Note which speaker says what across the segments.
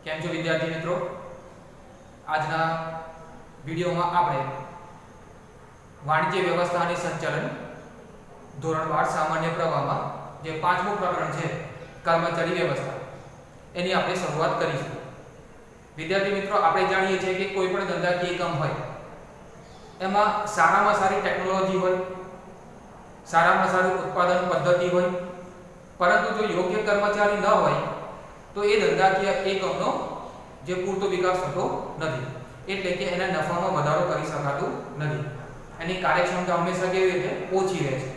Speaker 1: કેમ છો વિદ્યાર્થી મિત્રો? આજના વિડિયોમાં આપણે વાણિજ્ય વ્યવસ્થા અને સંચાલન ધોરણ 12 સામાન્ય પ્રવાહમાં જે પાંચમું પ્રકરણ છે કર્મચારી વ્યવસ્થા એની આપણે શરૂઆત કરીશું. વિદ્યાર્થી મિત્રો, આપણે જાણીએ છીએ કે કોઈ પણ ધંધાકીય એકમ હોય એમાં સારામાં સારી ટેકનોલોજી હોય, સારામાં સારી ઉત્પાદન પદ્ધતિ હોય, પરંતુ જો યોગ્ય કર્મચારી ન હોય તો એ ધંધાકીય એકમનો જે પૂરતો વિકાસ થતો નથી, એટલે કે એના નફામાં વધારો કરી શકાતો નથી, એની કાર્યક્ષમતા હંમેશા કેવી રીતે ઓછી રહે છે.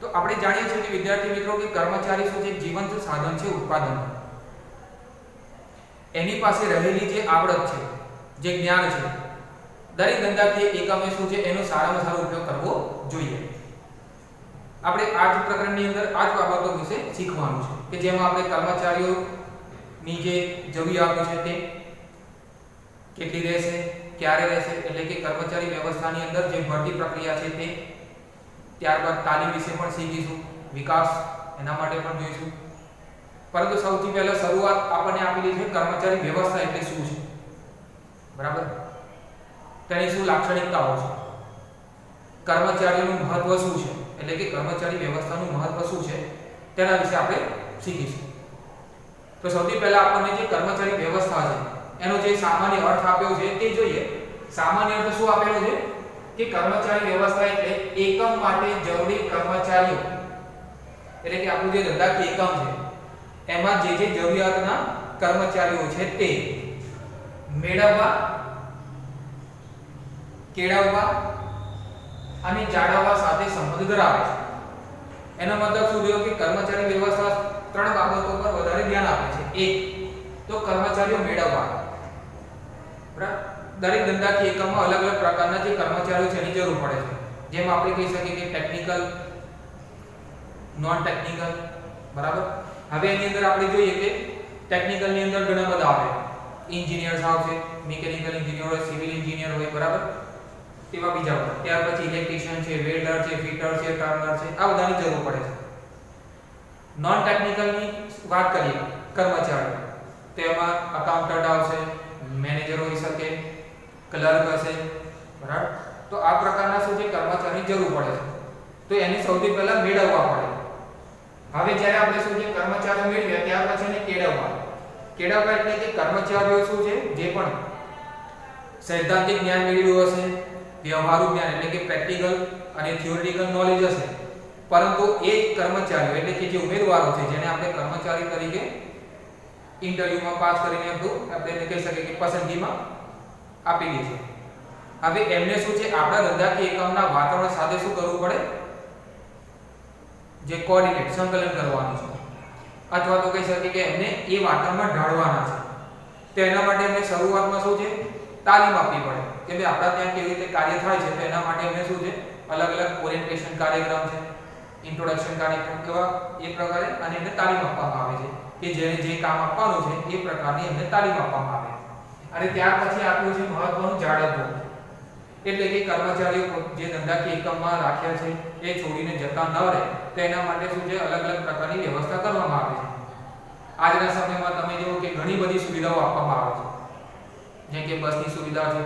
Speaker 1: તો આપણે જાણીએ છીએ કે વિદ્યાર્થી મિત્રો કે કર્મચારી શું છે? જીવંત સાધન છે ઉત્પાદનનું. એની પાસે રહેલી જે આવડત છે, જે જ્ઞાન છે, દરેક ધંધાકીય એકમે શું છે એનો સારામાં સારો ઉપયોગ કરવો જોઈએ. આપણે આ જ પ્રકરણની અંદર આ જ બાબતો વિશે શીખવાનું છે કે જેમાં આપણે કર્મચારીઓની જે જરૂરિયાતો છે તે કેટલી રહેશે, ક્યારે રહેશે, એટલે કે કર્મચારી વ્યવસ્થાની અંદર જે ભરતી પ્રક્રિયા છે તે, ત્યારબાદ તાલીમ વિશે પણ શીખીશું, વિકાસ એના માટે પણ જોઈશું. પરંતુ સૌથી પહેલા શરૂઆત આપણને આપેલી છે કર્મચારી વ્યવસ્થા એટલે શું છે, બરાબર? તેની શું લાક્ષણિકતાઓ છે, કર્મચારીઓનું મહત્વ શું છે, એટલે કે કર્મચારી વ્યવસ્થાનું મહત્વ શું છે તેના વિશે આપણે શીખીશું. તો સૌથી પહેલા આપણને જે કર્મચારી વ્યવસ્થા છે એનો જે સામાન્ય અર્થ આપ્યો છે તે જોઈએ. સામાન્ય અર્થ શું આપેલો છે કે કર્મચારી વ્યવસ્થા એટલે એકમ માટે જરૂરી કર્મચારીઓ, એટલે કે આપણું જે ધંધાકીય એકમ છે એમાં જે જરૂરિયાતના કર્મચારીઓ છે તે મેળવવા, કેળવવા અને જાળવવા સાથે સંબંધ ધરાવે છે. એનો મતલબ શું થયો કે કર્મચારી વ્યવસ્થા ત્રણ બાબતો પર વધારે ધ્યાન આપે છે. એક તો કર્મચારીઓ મેળવવા, બરાબર? દરેક ધંધાકીય એકમમાં અલગ અલગ પ્રકારના જે કર્મચારીઓ છે એની જરૂર પડે છે. જેમ આપણે કહી શકીએ કે ટેકનિકલ, નોન ટેકનિકલ, બરાબર? હવે એની અંદર આપણે જોઈએ કે ટેકનિકલ ની અંદર ઘણા બધા આવે. એન્જિનિયર્સ આવશે, મિકેનિકલ એન્જિનિયર હોય, સિવિલ એન્જિનિયર હોય, બરાબર? તેવા બીજા હોય. ત્યાર પછી ઇલેક્ટ્રિશિયન છે, વેલ્ડર છે, ફિટર છે, ટર્નર છે, આ બધાની જરૂર પડે છે. નોન ટેકનિકલ ની વાત કરીએ કર્મચારીઓ, તેમાં અકાઉન્ટન્ટ આવશે, મેનેજર હોઈ શકે, ક્લર્ક હશે, બરાબર? તો આ પ્રકારના શું છે કર્મચારીની જરૂર પડે છે. તો એની સૌથી પહેલા મેળવવા પડે. હવે જ્યારે આપણે શું છે કર્મચારીઓ મેળવ્યા ત્યાર પછી એને કેળવવા. કેળવવા એટલે કે કર્મચારીઓ શું છે જે પણ સૈદ્ધાંતિક જ્ઞાન મેળવ્યું હશે, વ્યવહારુ જ્ઞાન એટલે કે પ્રેક્ટિકલ અને થિયોરિટિકલ નોલેજ હશે, પરંતુ એ કર્મચારીઓ એટલે કે જે ઉમેદવારો છે જેને આપણે કર્મચારી તરીકે ઇન્ટરવ્યુમાં પાસ કરીને આપણે કહી શકીએ કે પસંદગીમાં આપેલી છે. હવે એમને શું છે આપણા ધંધાકીય એકમના વાતાવરણ સાથે શું કરવું પડે? જે કોઓર્ડિનેટ, સંકલન કરવાનું છે, અથવા તો કહી શકીએ કે એમને એ વાતાવરણમાં ઢાળવાના છે. તો એના માટે એમને શરૂઆતમાં શું છે તાલીમ આપવી પડે કે ભાઈ આપણા ત્યાં કેવી રીતે કાર્ય થાય છે. તો એના માટે એમને શું છે અલગ અલગ ઓરિએન્ટેશન કાર્યક્રમ છે, ઇન્ટ્રોડક્શન કાર્યક્રમ કેવા એ પ્રકારે અને એમને તાલીમ આપવામાં આવે છે કે જેને જે કામ આપવાનું છે એ પ્રકારની એમને તાલીમ આપવામાં આવે. અને ત્યાર પછી આપ્યું છે મહત્વનું જાળવવું, એટલે કે કર્મચારીઓ જે ધંધાકીય એકમમાં રાખ્યા છે એ છોડીને જતા ન રહે તો એના માટે શું છે અલગ અલગ પ્રકારની વ્યવસ્થા કરવામાં આવે છે. આજના સમયમાં તમે જુઓ કે ઘણી બધી સુવિધાઓ આપવામાં આવે છે, જેમ કે બસની સુવિધા છે,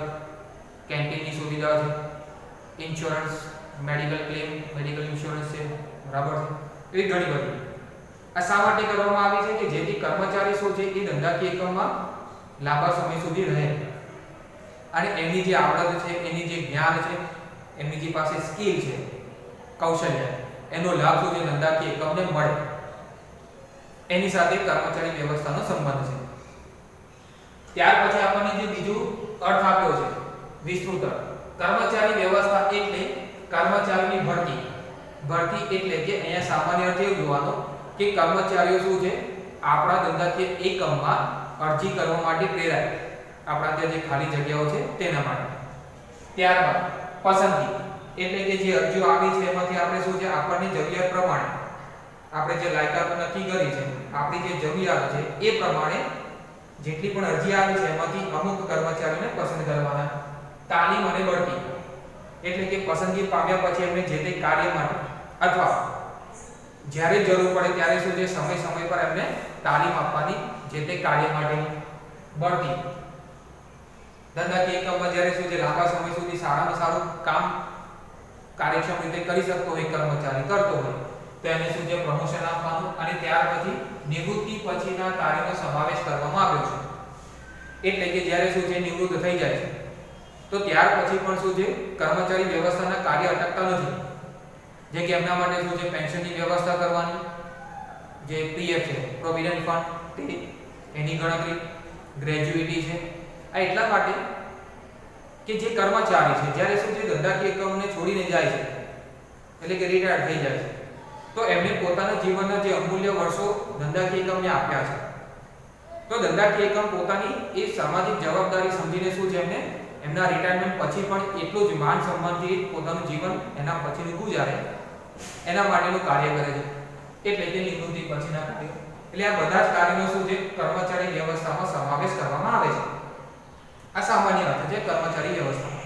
Speaker 1: કેન્ટીનની સુવિધા છે, insurance, medical claim, medical insurance છે, બરાબર છે, એવી ઘણી બધી. આ શા માટે કરવામાં આવી છે કે જેથી કર્મચારી શું છે એ ધંધાકીય એકમમાં લાંબા સમય સુધી રહે અને એની જે આવડત છે, એની જે જ્ઞાન છે, એમની જે પાસે સ્કિલ છે, કૌશલ્ય, એનો લાભ શું છે ધંધાકીય એકમને મળે. એની સાથે કર્મચારી વ્યવસ્થાનો સંબંધ છે. ત્યાર પછી આપણને જે બીજું અર્થ આપ્યો છે વિસ્તૃત કર્મચારી વ્યવસ્થા એટલે કર્મચારીની ભરતી. ભરતી એટલે કે અહીંયા સામાન્ય અર્થ એવું જોવાનો કે કર્મચારીઓ શું છે આપણા ધંધાકીય એકમમાં અરજી કરવા માટે પ્રેરાય, આપણા ત્યાં જે ખાલી જગ્યાઓ છે તેના માટે. ત્યારબાદ પસંદગી એટલે કે જે અરજીઓ આવી છે એમાંથી આપણે શું છે આપણની જરૂરિયાત પ્રમાણે આપણે જે લાયકાત નક્કી કરી છે, આપણી જે જરૂરિયાત છે એ પ્રમાણે જેટલી પણ અરજી આવી છે એમાંથી અમુક કર્મચારીઓને પસંદ કરવાના. તાલીમ અને બઢતી એટલે કે પસંદગી પામ્યા પછી એમને જે તે કાર્ય માટે અથવા જ્યારે જરૂર પડે ત્યારે શું છે સમય પર એમને તાલીમ આપવાની જે તે કાર્ય માટેની બઢતી ધંધાકીય એકમમાં જ્યારે શું છે લાંબા સમય સુધી સારામાં સારું કામ કાર્યક્ષમ રીતે કરી શકતો હોય કર્મચારી કરતો હોય તો એને શું છે પ્રમોશન આપવાનું અને ત્યાર પછી નિવૃત્તિ પછીના કાર્યનો સમાવેશ કરવામાં આવ્યો છે એટલે કે જ્યારે શું છે નિવૃત્ત થઈ જાય છે તો ત્યાર પછી પણ શું છે કર્મચારી વ્યવસ્થાના કાર્ય અટકતા નથી જે કે એમના માટે શું છે પેન્શનની વ્યવસ્થા કરવાની જે પીએફ છે પ્રોવિડન્ટ ફંડ તે એની ગણતરી ગ્રેજ્યુઇટી છે આ એટલા માટે કે જે કર્મચારી છે જ્યારે શું છે ધંધાકીય એકમને છોડીને જાય છે એટલે કે રિટાયર થઈ જાય છે તો એમને પોતાના જીવનના જે અમૂલ્ય વર્ષો ધંધાકીય એકમને આપ્યા છે તો ધંધાકીય એકમ પોતાની એ સામાજિક જવાબદારી સમજીને શું છે એમને એમના રિટાયરમેન્ટ પછી પણ એટલું જ માન સન્માનથી પોતાનું જીવન એના પછીનું ગુજારે એના માટેનું કાર્ય કરે છે એટલે કે નિવૃત્તિ પછીના કાર્ય એટલે આ બધા જ કાર્યનો શું છે કર્મચારી વ્યવસ્થામાં સમાવેશ કરવામાં આવે છે આ સામાન્ય અર્થ છે કર્મચારી વ્યવસ્થા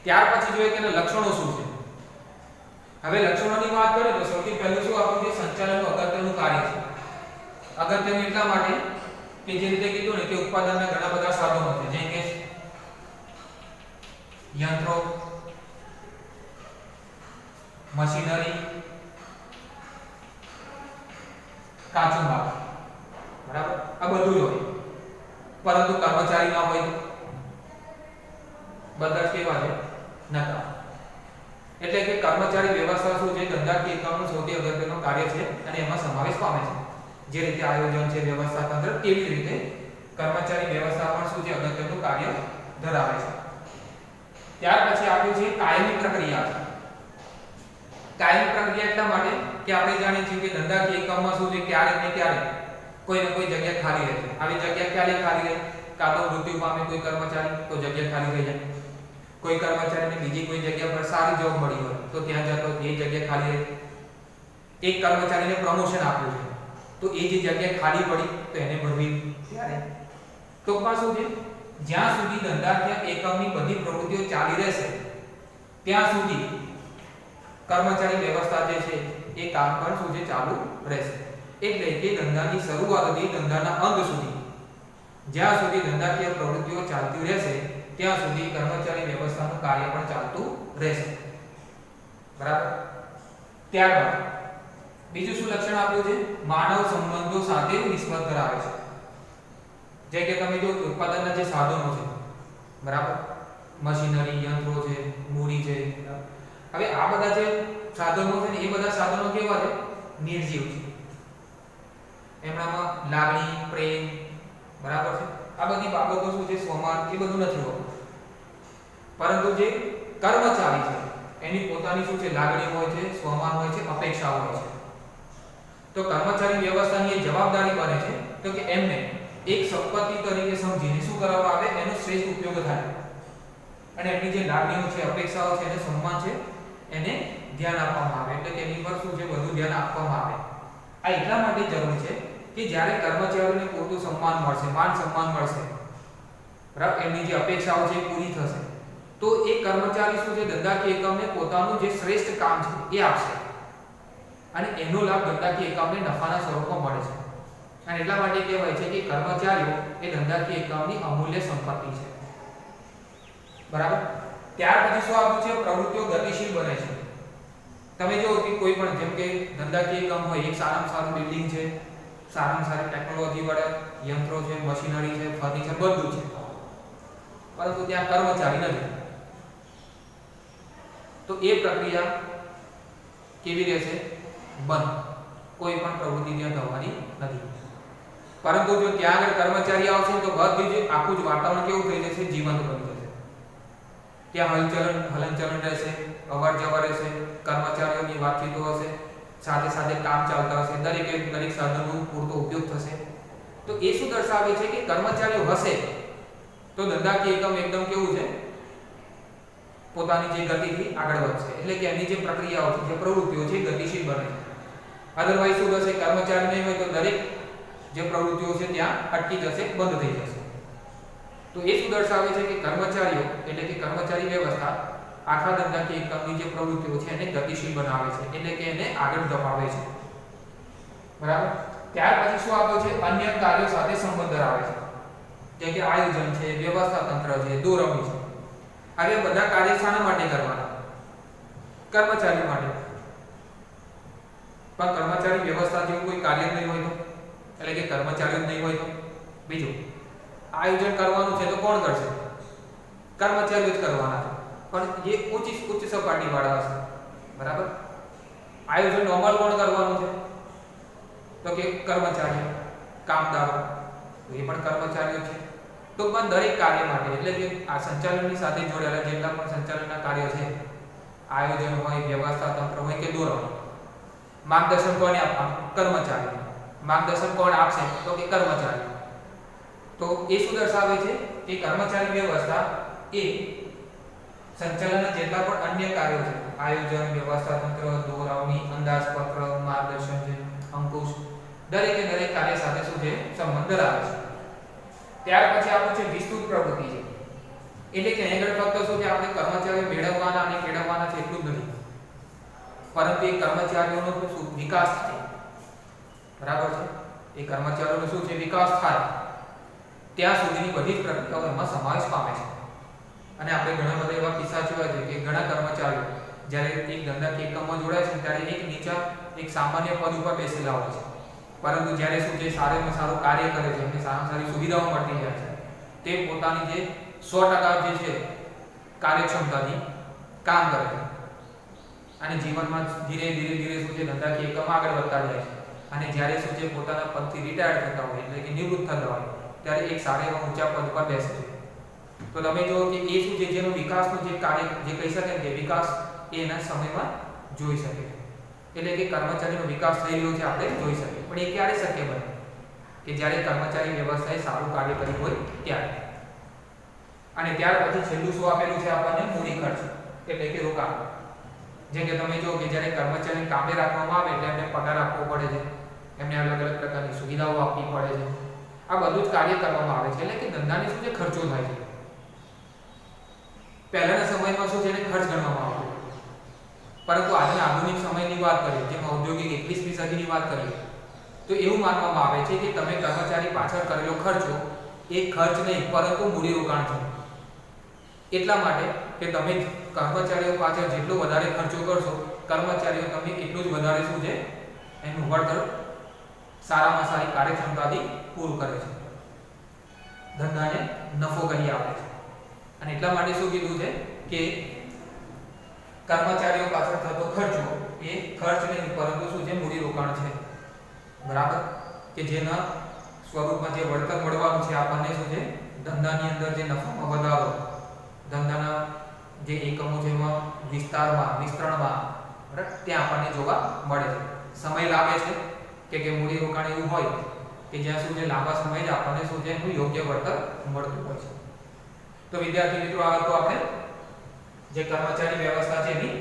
Speaker 1: ત્યાર પછી જોઈએ કે એના લક્ષણો શું છે હવે લક્ષણોની વાત કરીએ તો સૌથી પહેલું શું આપણું જે સંચાલનનું અગત્યનું કાર્ય છે અગત્યનું એટલા માટે કે જે રીતે કીધું ને કે ઉત્પાદનના ઘણા બધા સાધનો છે જેમ કે યંત્રો મશીનરી કાચો માલ બરાબર આ બધું જ હોય પરંતુ કર્મચારી ના હોય બધા જ કેવા છે નકા એટલે કે કર્મચારી વ્યવસ્થા શું છે ધંધાકીય એકમનું સૌથી અગત્યનું કાર્ય છે અને એમાં સમાવેશ પામે છે જે રીતે આયોજન છે વ્યવસ્થા તંત્ર કેવી રીતે કર્મચારી વ્યવસ્થા પણ શું છે અગત્યનું કાર્ય ધરાવે છે ત્યાર પછી આપ્યું છે કાયમી પ્રક્રિયા કાયમી પ્રક્રિયા એટલા માટે કે આપણે જાણીએ છીએ કે ધંધાકીય એકમમાં શું છે ક્યારેક ને ક્યારેક કોઈ ને કોઈ જગ્યા ખાલી રહે છે આવી જગ્યા ક્યારે ખાલી રહે કાં તો મૃત્યુ પામે કોઈ કર્મચારી તો જગ્યા ખાલી થઈ જાય કોઈ કર્મચારીને બીજી કોઈ જગ્યા પર સારી જોબ મળી હોય તો ત્યાં જતો એ જગ્યા ખાલી રહે એક કર્મચારીને પ્રમોશન આપ્યું છે તો એ જે જગ્યા ખાલી પડી તો એને ભરવી ત્યારે ટૂંકમાં શું છે જ્યાં સુધી ધંધાકીય એકમની બધી પ્રવૃત્તિઓ ચાલી રહેશે ત્યાં સુધી કર્મચારી વ્યવસ્થા જે છે એ કામ પર શું છે ચાલુ રહેશે એટલે કે ધંધાની શરૂઆતથી ધંધાના અંત સુધી જ્યાં સુધી ધંધાકીય પ્રવૃત્તિઓ ચાલતી રહેશે ત્યાં સુધી કર્મચારી વ્યવસ્થાનું કાર્ય પણ ચાલતું રહેશે બરાબર ત્યારબાદ બીજું શું લક્ષણ આપ્યું છે માનવ સંબંધો સાથે નિસ્બત ધરાવે છે જે કે તમે જો ઉત્પાદનના જે સાધનો છે બરાબર મશીનરી યંત્રો છે મૂડી છે હવે આ બધા જે સાધનો છે ને એ બધા સાધનો કેવા છે નિર્જીવ છે એમનામાં લાગણી પ્રેમ બરાબર છે આ બધી બાબતો શું છે સ્વમાન એ બધું નથી હોતું પરંતુ જે કર્મચારી છે એની પોતાની શું છે લાગણી હોય છે સ્વમાન હોય છે અપેક્ષાઓ હોય છે તો કર્મચારી વ્યવસ્થાની એ જવાબદારી બને છે તો કે એમને એક સંપત્તિ તરીકે સમજીને શું કરવામાં આવે એનો શ્રેષ્ઠ ઉપયોગ થાય અને એમની જે લાગણીઓ છે અપેક્ષાઓ છે એને સન્માન છે એને ધ્યાન આપવામાં આવે એટલે કે એની પર શું છે વધુ ધ્યાન આપવામાં આવે આ એટલા માટે જરૂરી છે કે જ્યારે કર્મચારીઓને પૂરતું સન્માન મળશે માન સન્માન મળશે બરાબર એમની જે અપેક્ષાઓ છે પૂરી થશે તો એ કર્મચારી શું છે ધંધાકીય એકમને પોતાનું જે શ્રેષ્ઠ કામ છે એ આપશે અને એનો લાભ ધંધાકીય એકમને નફાના સ્વરૂપમાં મળે છે અને એટલા માટે કહેવાય છે કે કર્મચારીઓ એ ધંધાકીય એકમની અમૂલ્ય સંપત્તિ છે બરાબર ત્યાર પછી શું આપ્યું છે પ્રવૃત્તિઓ ગતિશીલ બને છે તમે જો કે કોઈ પણ જેમ કે ધંધાકીય એકમ હોય એક સારામાં સારું બિલ્ડિંગ છે સારામાં સારી ટેકનોલોજી વાળા યંત્રો છે મશીનરી છે ફર્નિચર બધું છે પરંતુ ત્યાં કર્મચારી નથી તો એ પ્રક્રિયા કેવી રહેશે બંધ કોઈ પણ પ્રવૃત્તિ ત્યાં થવાની નથી પરંતુ જો ત્યાં આગળ કર્મચારી આવશે તો બધી જ આખું જ વાતાવરણ કેવું થઈ જશે જીવંત બની જશે ત્યાં હલનચલન રહેશે અવર જવર રહેશે કર્મચારીઓની વાતચીતો હશે સાથે સાથે કામ ચાલતા હશે દરેક સાધનનો પૂરતો ઉપયોગ થશે તો એ શું દર્શાવે છે કે કર્મચારીઓ હશે તો ધંધાકીય એકમ એકદમ કેવું છે પોતાની જે ગતિથી આગળ વધશે એટલે કે એની જે પ્રક્રિયાઓ છે જે પ્રવૃત્તિઓ છે ગતિશીલ બને છે અધરવાઇઝ શું થશે કર્મચારી નહીં હોય તો દરેક જે પ્રવૃત્તિઓ છે ત્યાં અટકી જશે બંધ થઈ જશે તો એ શું દર્શાવે છે કે કર્મચારીઓ એટલે કે કર્મચારી વ્યવસ્થા આખા ધંધાકીય એકમની જે પ્રવૃત્તિઓ છે એને ગતિશીલ બનાવે છે, એટલે કે એને આગળ ધપાવે છે, બરાબર. ત્યાર પછી શું આપ્યું છે? અન્ય કાર્યો સાથે સંબંધ ધરાવે છે, જેમ કે આયોજન છે, વ્યવસ્થા તંત્ર છે, દોરવણી છે. હવે બધા કાર્ય શાના માટે કરવાના? કર્મચારી માટે. પણ કર્મચારી વ્યવસ્થા જેવું કોઈ કાર્ય નહીં હોય તો, એટલે કે કર્મચારીઓ જ નહીં હોય તો. બીજું, આયોજન કરવાનું છે તો કોણ કરશે? કર્મચારીઓ જ કરવાના છે, પણ જે ઉચ્ચ સપાટી વાળા હશે, બરાબર. આયોજન નોર્મલ કોણ કરવાનું છે? તો કે કર્મચારીઓ, કામદારો, તો એ પણ કર્મચારીઓ છે. ટૂંકમાં દરેક કાર્ય માટે, એટલે કે આ સંચાલનની સાથે જોડાયેલા જેટલા પણ સંચાલનના કાર્ય છે, આયોજન હોય, વ્યવસ્થા તંત્ર હોય કે દોરવણી, માર્ગદર્શન કોને આપવાનું? કર્મચારીઓ. માર્ગદર્શન કોણ આપશે? તો કે કર્મચારીઓ. તો એ શું દર્શાવે છે કે કર્મચારી વ્યવસ્થા એ સંચાલનના જેટલા પણ અન્ય કાર્યો છે, આયોજન, વ્યવસ્થા તંત્ર, દોરવણી, અંદાજપત્ર, માર્ગદર્શન છે, અંકુશ, દરેકે દરેક કાર્ય સાથે શું છે? સંબંધ ધરાવે છે. ત્યાર પછી આપણું છે વિસ્તૃત પ્રવૃત્તિ છે, એટલે કે અહીં ફક્ત શું છે? આપણે કર્મચારીઓ મેળવવાના અને કેળવવાના છે એટલું જ નથી, પરંતુ એ કર્મચારીઓનો શું વિકાસ થાય, બરાબર છે. એ કર્મચારીઓનો શું છે? વિકાસ થાય, ત્યાં સુધીની બધી જ પ્રક્રિયાઓ એમાં સમાવેશ પામે છે. અને આપણે ઘણા બધા એવા કિસ્સા જોયા છે કે ઘણા કર્મચારીઓ જ્યારે એક ધંધાકીય એકમમાં જોડાય છે ત્યારે એક નીચા એક સામાન્ય પદ ઉપર બેસેલા હોય છે, પરંતુ જ્યારે શું છે? સારામાં સારું કાર્ય કરે છે, એમને સારામાં સારી સુવિધાઓ મળતી જાય છે, તે પોતાની જે 100% જે છે કાર્યક્ષમતાથી કામ કરે છે અને જીવનમાં ધીરે ધીરે શું છે? ધંધાકીય એકમ આગળ વધતા જાય છે. અને જ્યારે શું છે? પોતાના પદથી રિટાયર થતા હોય, એટલે કે નિવૃત્ત થતા હોય, ત્યારે એક સારા એવા ઊંચા પદ પર બેસે છે. તો તમે જુઓ કે એ શું છે? જેનો વિકાસનું જે કાર્ય જે કહી શકાય કે વિકાસ એ એના સમયમાં જોઈ શકે, એટલે કે કર્મચારીનો વિકાસ થઈ રહ્યો છે આપણે જોઈ શકીએ. પણ એ ક્યારે શક્ય બને? કે જ્યારે કર્મચારી વ્યવસ્થાએ સારું કાર્ય કર્યું હોય ત્યારે. અને ત્યાર પછી છેલ્લું શું આપેલું છે આપણને? મૂડી ખર્ચ, એટલે કે રોકાણ. જેમ કે તમે જો કે જ્યારે કર્મચારીને કામે રાખવામાં આવે એટલે એમને પગાર આપવો પડે છે, એમને અલગ અલગ પ્રકારની સુવિધાઓ આપવી પડે છે. આ બધું જ કાર્ય કરવામાં આવે છે, એટલે કે ધંધાની શું છે? ખર્ચો થાય છે. પહેલાના સમયમાં શું છે? એને ખર્ચ ગણવામાં આવતો, પરંતુ આજના આધુનિક સમયની વાત કરીએ, જેમ ઔદ્યોગિક 21મી સદીની વાત કરીએ, તો એવું માનવામાં આવે છે કે તમે કર્મચારી પાછળ કરેલો ખર્ચો એ ખર્ચ નહીં પરંતુ મૂડી રોકાણ છે. એટલા માટે કે તમે કર્મચારીઓ પાછળ જેટલો વધારે ખર્ચો કરશો, કર્મચારીઓ તમને એટલું જ વધારે શું છે? એનું વળતર સારામાં સારી કાર્યક્ષમતાથી પૂરું કરે છે, ધંધાને નફો કરી આપે છે. અને એટલા માટે શું કીધું છે કે કર્મચારીઓ પાછળ થતો ખર્ચો એ ખર્ચ નહીં પરંતુ શું છે? મૂડી રોકાણ છે, બરાબર. કે જેના સ્વરૂપમાં જે વળતર મળવાનું છે આપણને શું છે? ધંધાની અંદર જે નફામાં વધારો, ધંધાના જે એકમો છે એમાં વિસ્તરણમાં, બરાબર, ત્યાં આપણને જોવા મળે છે. સમય લાગે છે કે મૂડી રોકાણ એવું હોય કે જ્યાં શું છે? લાંબા સમય જ આપણને શું છે? એનું યોગ્ય વળતર મળતું હોય છે. તો વિદ્યાર્થી મિત્રો, આ તો આપણે જે કર્મચારી વ્યવસ્થા છે એની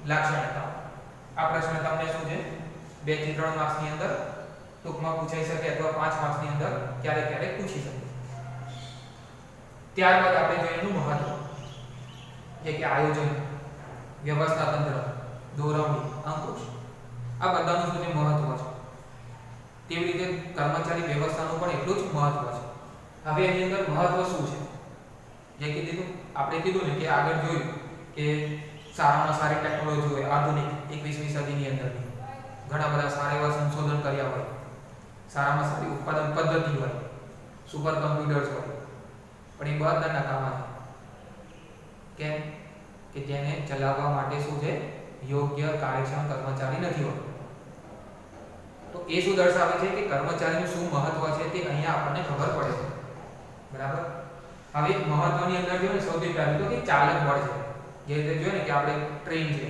Speaker 1: લાક્ષણિકતાઓ. આ પ્રશ્ન તમને શું છે? 2 થી 3 માર્ક્સની અંદર ટૂંકમાં પૂછાઈ શકે અથવા 5 માર્ક્સની અંદર ક્યારેક ક્યારેક પૂછી શકે. ત્યારબાદ આપણે જોઈએ એનું મહત્વ, જે કે આયોજન, વ્યવસ્થા તંત્ર, દોરવણી, અંકુશ, આ બધાનું શું છે? મહત્વ છે. તેવી રીતે કર્મચારી વ્યવસ્થાનું પણ એટલું જ મહત્વ છે. હવે એની અંદર મહત્વ શું છે? જે કીધું આપણે કીધું ને કે આગળ જોયું કે સારામાં સારી ટેકનોલોજી હોય, આધુનિક 21મી સદીની અંદર ઘણા બધા સારા એવા સંશોધન કર્યા હોય, સારામાં સારી ઉત્પાદન પદ્ધતિ હોય, સુપર કમ્પ્યુટર્સ હોય, પણ એ બધા નકામા છે. કેમ? કે જેને ચલાવવા માટે શું છે? યોગ્ય કાર્યક્ષમ કર્મચારી નથી હોતો. તો એ શું દર્શાવે છે કે કર્મચારીનું શું મહત્વ છે તે અહીંયા આપણને ખબર પડે છે, બરાબર. હવે મહત્વની અંદર જોઈએ ને સૌથી પહેલું તો કે ચાલક બળ છે. જે રીતે જોઈએ ને કે આપણે ટ્રેન છે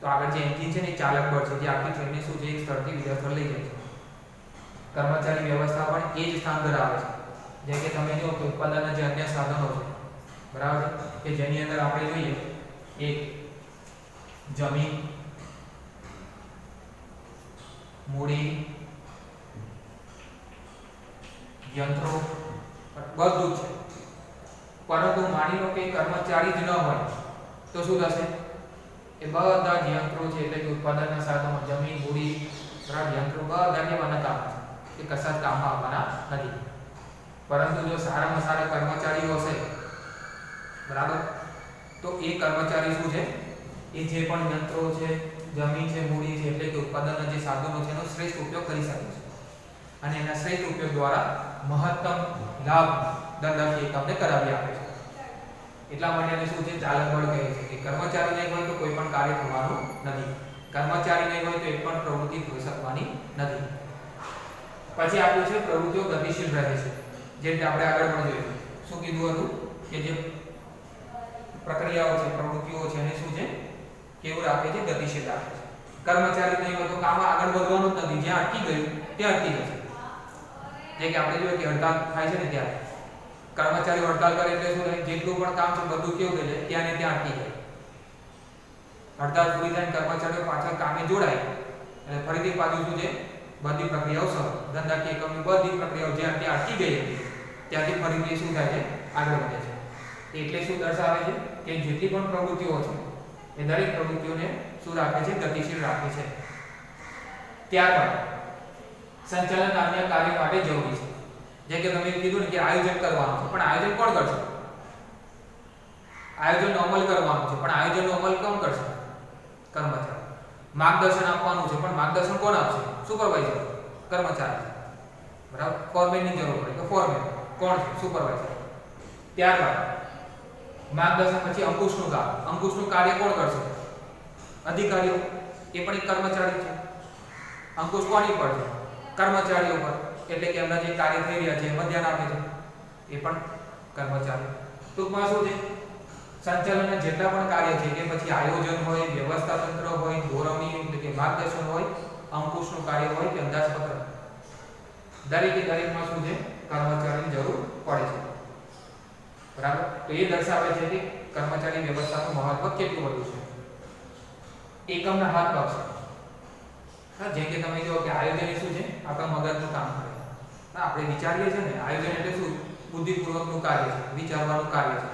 Speaker 1: તો આગળ જે એન્જિન છે ને એ ચાલક બળ છે, જે આખી ટ્રેનને શું છે? એક સ્થળથી બીજા સ્થળ લઈ જાય છે. કર્મચારી વ્યવસ્થા પણ એ જ સ્થાન ધરાવે છે. જેમ કે તમે જો કે ઉત્પાદનના જે અન્ય સાધનો છે, બરાબર, કે જેની અંદર આપણે જોઈએ એક જમીન, મૂડી, યંત્રો, બધું છે. પરંતુ માની લો કે કર્મચારી જ ન હોય તો શું થશે? એ બધા જ યંત્રો છે એટલે કે ઉત્પાદનના સાધનો, જમીન, મૂડી, બરાબર, યંત્રો બધા કેવા નકામા છે, એ કશા જ કામમાં આવવાના નથી. પરંતુ જો સારામાં સારા કર્મચારીઓ હશે, બરાબર, તો એ કર્મચારી શું છે, એ જે પણ યંત્રો છે, જમીન છે, મૂડી છે એટલે કે ઉત્પાદનના જે સાધનો છે એનો શ્રેષ્ઠ ઉપયોગ કરી શકે છે અને એના શ્રેષ્ઠ ઉપયોગ દ્વારા મહત્તમ લાભ ધંધાકીય એકમને કરાવી આપે છે. એટલા માટે એને શું છે, ચાલક બળ કહે છે કે કર્મચારી નહીં હોય તો કોઈ પણ કાર્ય થવાનું નથી, કર્મચારી નહીં હોય તો એક પણ પ્રવૃત્તિ થઈ શકવાની નથી. પછી આપ્યું છે પ્રવૃત્તિઓ ગતિશીલ રહે છે, જેમ કે આપણે આગળ પણ જોયું. શું કીધું હતું કે જે પ્રક્રિયાઓ છે, પ્રવૃત્તિઓ છે એને શું છે, કેવું રાખે છે, ગતિશીલ રાખે છે. કર્મચારી નહીં હોય તો કામ આગળ વધવાનું જ નથી, જ્યાં અટકી ગયું ત્યાં અટકી જશે. જે કે આપણે જોઈએ કે હડતાલ થાય છે ને ત્યારે કર્મચારી હડતાલ કરે એટલે શું થાય, જેટલું પણ કામ છે બધું કેવું થઈ જાય, ત્યાં ને ત્યાં અટકી જાય. હડતાલ પૂરી થાય કર્મચારીઓ પાછળ કામે જોડાય અને ફરીથી પાછું શું છે, બધી પ્રક્રિયાઓ શરૂ, ધંધાકીય એકમની બધી પ્રક્રિયાઓ જ્યાં ત્યાં અટકી ગઈ હતી ત્યાંથી ફરીથી શું થાય છે, આગળ વધે છે. એટલે શું દર્શાવે છે કે જેટલી પણ પ્રવૃત્તિઓ છે એ દરેક પ્રવૃત્તિઓને શું રાખે છે, ગતિશીલ રાખે છે. ત્યારબાદ સંચાલન અન્ય કાર્ય માટે જરૂરી છે. જે કે તમે કીધું ને કે આયોજન કરવાનું છે, પણ આયોજન કોણ કરશે? આયોજનનો અમલ કરવાનો છે, પણ આયોજનનો અમલ કોણ કરશે? કર્મચારી. માર્ગદર્શન આપવાનું છે, પણ માર્ગદર્શન કોણ આપશે? સુપરવાઇઝર, કર્મચારી, બરાબર. ફોરમેનની જરૂર પડે તો ફોરમેન કોણ છે? સુપરવાઇઝર. ત્યારબાદ માર્ગદર્શન પછી અંકુશનું કામ. અંકુશનું કાર્ય કોણ કરશે? અધિકારીઓ, એ પણ એક કર્મચારી છે. અંકુશ કોની પર છે? કર્મચારીઓ પર, એટલે કે એમના જે કાર્ય થઈ રહ્યા છે એમાં ધ્યાન આપે છે, એ પણ કર્મચારી. ટૂંકમાં શું છે, સંચાલનના જેટલા પણ કાર્ય છે કે પછી આયોજન હોય, વ્યવસ્થા તંત્ર હોય, ધોરણી એટલે કે માર્ગદર્શન હોય, અંકુશનું કાર્ય હોય કે અંદાજપત્ર, દરેકે દરેકમાં શું છે, કર્મચારીની જરૂર પડે છે, બરાબર. તો એ દર્શાવે છે કે કર્મચારી વ્યવસ્થાનું મહત્વ કેટલું બધું છે. એકમના હાથ પગ છે. જેમ કે તમે કહો કે આયોજન એ શું છે, આપણા મગજનું કામ કરે. આપણે વિચારીએ છીએ ને, આયોજન એટલે શું, બુદ્ધિપૂર્વકનું કાર્ય છે, વિચારવાનું કાર્ય છે.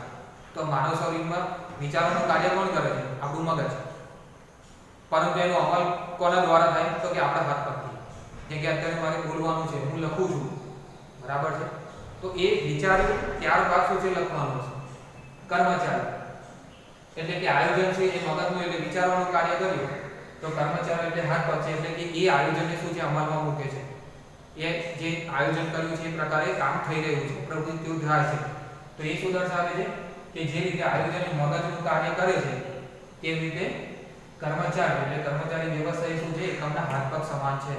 Speaker 1: તો માનવ શરીરમાં વિચારવાનું કાર્ય કોણ કરે છે? આપણું મગજ. પરંતુ એનો અમલ કોના દ્વારા થાય? તો કે આપણા હાથ પગથી. જેમ કે અત્યારે મારે બોલવાનું છે, હું લખું છું, બરાબર છે, તો એ વિચાર્યું ત્યારબાદ શું છે, લખવાનું છે. કર્મચારી એટલે કે આયોજન છે એ મગજનું, એટલે વિચારવાનું કાર્ય કર્યું, તો કર્મચારી એટલે હાથ પગ છે, એટલે કે એ આયોજનને શું છે, અમલમાં મૂકે છે. એ જે આયોજન કર્યું છે એ પ્રકારે કામ થઈ રહ્યું છે, પ્રવૃત્તિઓ થાય છે. તો એ શું દર્શાવે છે કે જે રીતે આયોજન મગજનું કાર્ય કરે છે તેવી રીતે કર્મચારી એટલે કર્મચારી વ્યવસ્થા એ શું છે, એકમના હાથ પગ સમાન છે.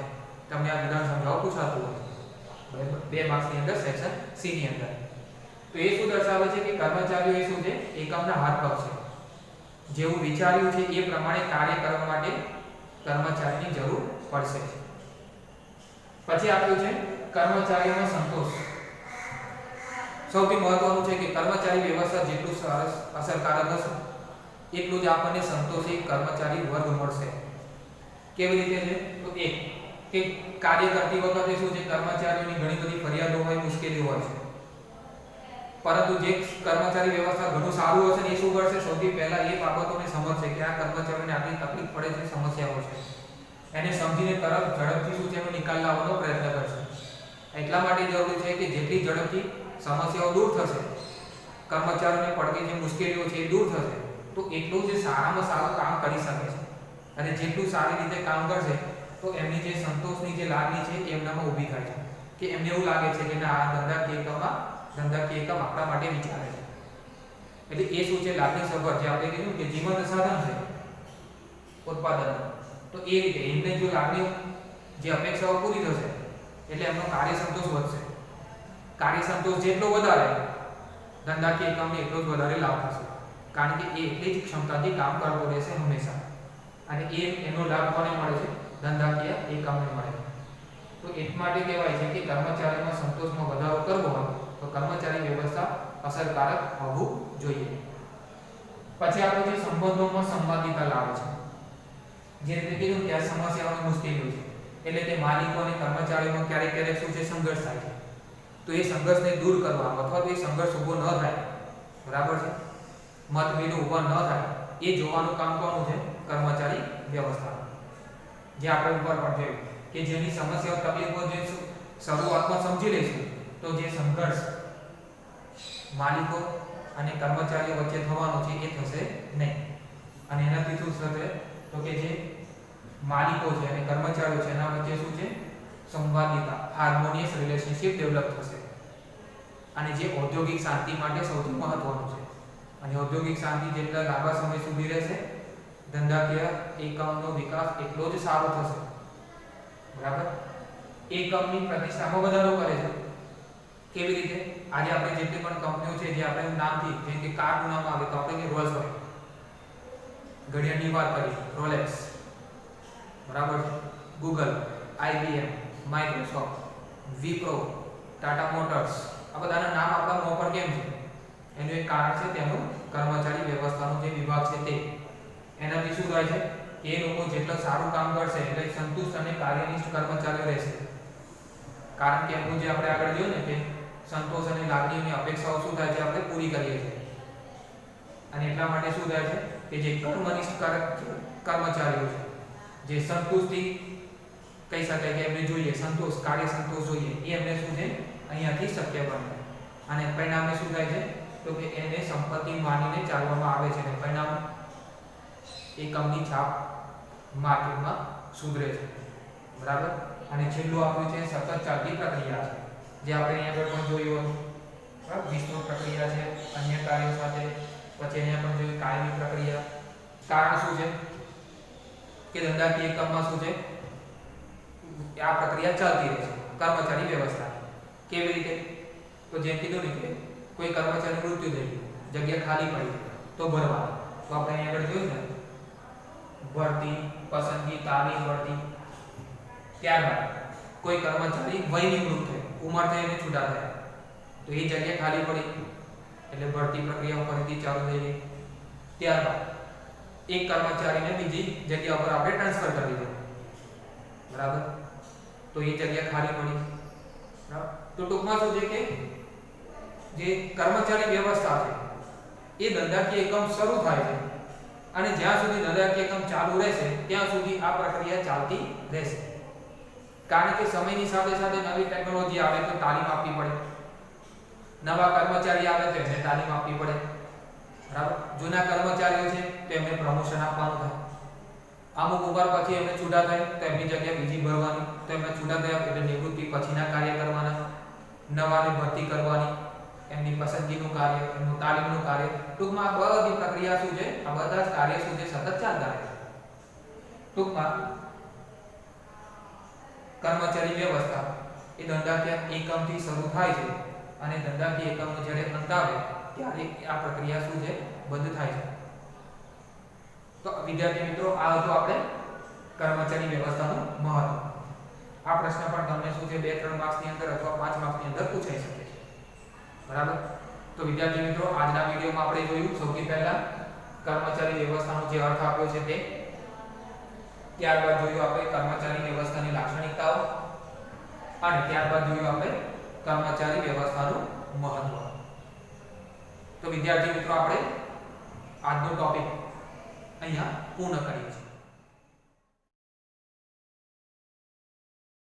Speaker 1: તમને આ ઉદાહરણ સમજાવવા પૂછાતું હોય, બરાબર, 2 માર્ક્સની અંદર સેક્શન સી ની અંદર. તો એ શું દર્શાવે છે કે કર્મચારીઓ એ શું છે, એકમના હાથ પગ છે. જેવું વિચાર્યું છે એ પ્રમાણે કાર્ય કરવા માટે કર્મચારીની જરૂર પડશે. પછી આપ્યું છે કર્મચારીનો સંતોષ. સૌથી મહત્વનું છે કે કર્મચારી વ્યવસ્થા જેટલું સરસ અસરકારક હશે એટલું જ આપણને સંતોષી કર્મચારી વર્ગ મળશે. કેવી રીતે છે? તો એક કે કાર્ય કરતી વખતે શું છે, કર્મચારીઓની ઘણી બધી ફરિયાદો હોય, મુશ્કેલીઓ હોય છે. પરંતુ જે કર્મચારી વ્યવસ્થા ઘણું સારું હશે ને એ શું કરશે, સૌથી પહેલા એ બાબતોને સમજશે કે આ કર્મચારીઓને આટલી તકલીફ પડે છે, સમસ્યાઓ છે, એને સમજીને તરત ઝડપથી શું છે, એનો નિકાલ લાવવાનો પ્રયત્ન કરશે. એટલા માટે જરૂરી છે કે જેટલી ઝડપથી સમસ્યાઓ દૂર થશે, કર્મચારીઓને પડતી જે મુશ્કેલીઓ છે એ દૂર થશે, તો એટલું જ સારામાં સારું કામ કરી શકે છે. અને જેટલું સારી રીતે કામ કરશે તો એમની જે સંતોષની જે લાગણી છે એ એમનામાં ઊભી થાય છે, કે એમને એવું લાગે છે કે ના, આ ધંધાકીય એકમ આપણા માટે વિચારે છે. એટલે એ શું છે, લાગણી સભર, જે આપણે કીધું કે જીવંત સાધન છે ઉત્પાદન. તો એ રીતે એમને જો લાગણી, જે અપેક્ષાઓ પૂરી થશે એટલે એમનો કાર્ય સંતોષ વધશે. કાર્ય સંતોષ જેટલો વધારે, ધંધાકીય એકમને એટલો જ વધારે લાભ થશે, કારણ કે એ એટલી જ ક્ષમતાથી કામ કરતો રહેશે હંમેશા. અને એનો લાભ કોને મળે છે? ધંધાકીય એકમને મળે છે. તો એટલા માટે કહેવાય છે કે કર્મચારીના સંતોષમાં વધારો કરવો હોય તો કર્મચારી વ્યવસ્થા અસરકારક હોવું જોઈએ. પછી આપણે જે સંબંધોમાં સંવાદિતા લાવે છે, જે રીતે કીધું કે આ સમસ્યાઓની મુશ્કેલીઓ છે, એટલે કે માલિકો અને કર્મચારીઓમાં ક્યારેક ક્યારેક શું છે, સંઘર્ષ થાય છે. તો એ સંઘર્ષને દૂર કરવા અથવા તો એ સંઘર્ષ ઊભો ન થાય, બરાબર છે, મતભેદો ઊભા ન થાય એ જોવાનું કામ કોનું છે? કર્મચારી વ્યવસ્થાનું. જે આપણે ઉપર પણ જોયું કે જેની સમસ્યાઓ તકલીફો જે શરૂઆતમાં સમજી લઈશું તો જે સંઘર્ષ માલિકો અને કર્મચારીઓ વચ્ચે થવાનો છે એ થશે નહીં. અને એનાથી શું થશે તો કે જે માલિકો છે અને કર્મચારીઓ છે એના વચ્ચે શું છે? સંવાદિતા, હાર્મોનિયસ રિલેશનશિપ ડેવલપ થશે. અને જે ઔદ્યોગિક શાંતિ માટે સૌથી મહત્વનું છે. અને ઔદ્યોગિક શાંતિ જેટલા લાંબા સમય સુધી રહેશે ધંધાકીય એકમનો વિકાસ એટલો જ સારો થશે. બરાબર? એકમની પ્રતિષ્ઠામાં વધારો કરે છે. કેવી રીતે? આજે આપણે જેટલી પણ કંપનીઓ છે જે આપણે નામથી જેમ કે કારનું નામ આવે તો આપણે કે રોલ્સ રોયસ, ઘડિયાળની વાત કરી રોલેક્સ, બરાબર છે, Google, IBM, Microsoft, Wipro, Tata motors, આ બધાના નામ આપણા મોં પર કેમ છે? એનું એક કારણ છે તેનું કર્મચારી વ્યવસ્થાનો જે વિભાગ છે તે. એનાથી શું થાય છે કે એ લોકો જેટલું સારું કામ કરશે એટલે સંતુષ્ટ અને કાર્યનિષ્ઠ કર્મચારીઓ રહેશે. કારણ કે એનું જે આપણે આગળ જોયું ને કે સંતોષ અને લાગણીની અપેક્ષાઓ શું થાય છે આપણે પૂરી કરીએ છીએ. અને એટલા માટે શું થાય છે કે જે કર્મનિષ્ઠ કર્મચારીઓ છે જે સંતુષ્ટિ કહી શકાય કે એમને જોઈએ સંતોષ, કાર્ય સંતોષ જોઈએ એ એમને શું છે અહીંયાથી શક્ય બને. અને પરિણામે શું થાય છે તો કે એને સંપત્તિ માનીને ચાલવામાં આવે છે અને પરિણામ એકમની છાપ માર્કેટમાં સુધરે છે. બરાબર? અને છેલ્લું આપણું છે સતત ચાલતી પ્રક્રિયા છે જે આપણે અહીંયા આગળ પણ જોયું હતું. વિસ્તૃત પ્રક્રિયા છે અન્ય કાર્યો સાથે. પછી અહીંયા પણ જોયું કાયમી પ્રક્રિયા. કારણ શું છે કે ધંધાકીય એકમમાં શું છે આ પ્રક્રિયા ચાલતી રહે છે કર્મચારી વ્યવસ્થા. કેવી રીતે? તો જેમ કીધું ને કે કોઈ કર્મચારી મૃત્યુ થઈ ગયું, જગ્યા ખાલી પડી તો ભરવા. તો આપણે અહીંયા આગળ જોયું ને ભરતી, પસંદગી, તાલીમ, ભરતી. ત્યારબાદ કોઈ કર્મચારી વય નિવૃત્ત થયો, ઉંમર થઈ અને છૂટા થયા તો એ જગ્યા ખાલી પડી એટલે ભરતી પ્રક્રિયા ફરીથી ચાલુ થઈ ગઈ. ત્યારબાદ એક કર્મચારીને બીજી જગ્યા પર આપણે ટ્રાન્સફર કરી દીધો. બરાબર? તો એ જગ્યા ખાલી પડી. બરાબર? તો ટૂંકમાં શું છે કે જે કર્મચારી વ્યવસ્થા છે એ ધંધાકીય એકમ શરૂ થાય છે અને જ્યાં સુધી ધંધાકીય એકમ ચાલુ રહેશે ત્યાં સુધી આ પ્રક્રિયા ચાલતી રહેશે. કારણ કે સમયની સાથે સાથે નવી ટેકનોલોજી આવે તો તાલીમ આપવી પડે, નવા કર્મચારી આવે તો એમને તાલીમ આપવી પડે. બરાબર? જૂના કર્મચારીઓ છે તો એમને પ્રમોશન આપવાનું થાય. અમુક ઉંમર પછી એમને છૂટા થાય તો એમની જગ્યા બીજી ભરવાની. તો એમને છૂટા થયા એટલે નિવૃત્તિ પછીના કાર્ય કરવાના, નવાને ભરતી કરવાની, એમની પસંદગીનું કાર્ય, એમનું તાલીમનું કાર્ય. ટૂંકમાં આ બધી પ્રક્રિયા શું છે? આ બધા જ કાર્ય શું છે? સતત ચાલતા રહે. ટૂંકમાં કર્મચારી વ્યવસ્થા એ ધંધાકીય એકમથી શરૂ થાય છે અને ધંધાકીય એકમનો જ્યારે અંત આવે ત્યારે આ પ્રક્રિયા શું છે? બંધ થાય છે. તો વિદ્યાર્થી મિત્રો આ હતું આપણે કર્મચારી વ્યવસ્થાનું મહત્વ. આ પ્રશ્ન પણ તમને શું છે 2-3 માર્ક્સની અંદર અથવા 5 માર્ક્સની અંદર પૂછાઈ શકે છે. બરાબર? તો વિદ્યાર્થી મિત્રો આજના વિડિયોમાં આપણે જોયું સૌથી પહેલા કર્મચારી વ્યવસ્થાનો જે અર્થ આપ્યો છે તે, ત્યારબાદ જોયું આપણે કર્મચારી વ્યવસ્થાની લાક્ષણિકતાઓ અને ત્યારબાદ જોયું આપણે કર્મચારી વ્યવસ્થાનું મહત્વ. તો વિદ્યાર્થી મિત્રો આપણે આજનો ટોપિક અહીંયા પૂર્ણ કરીએ છીએ.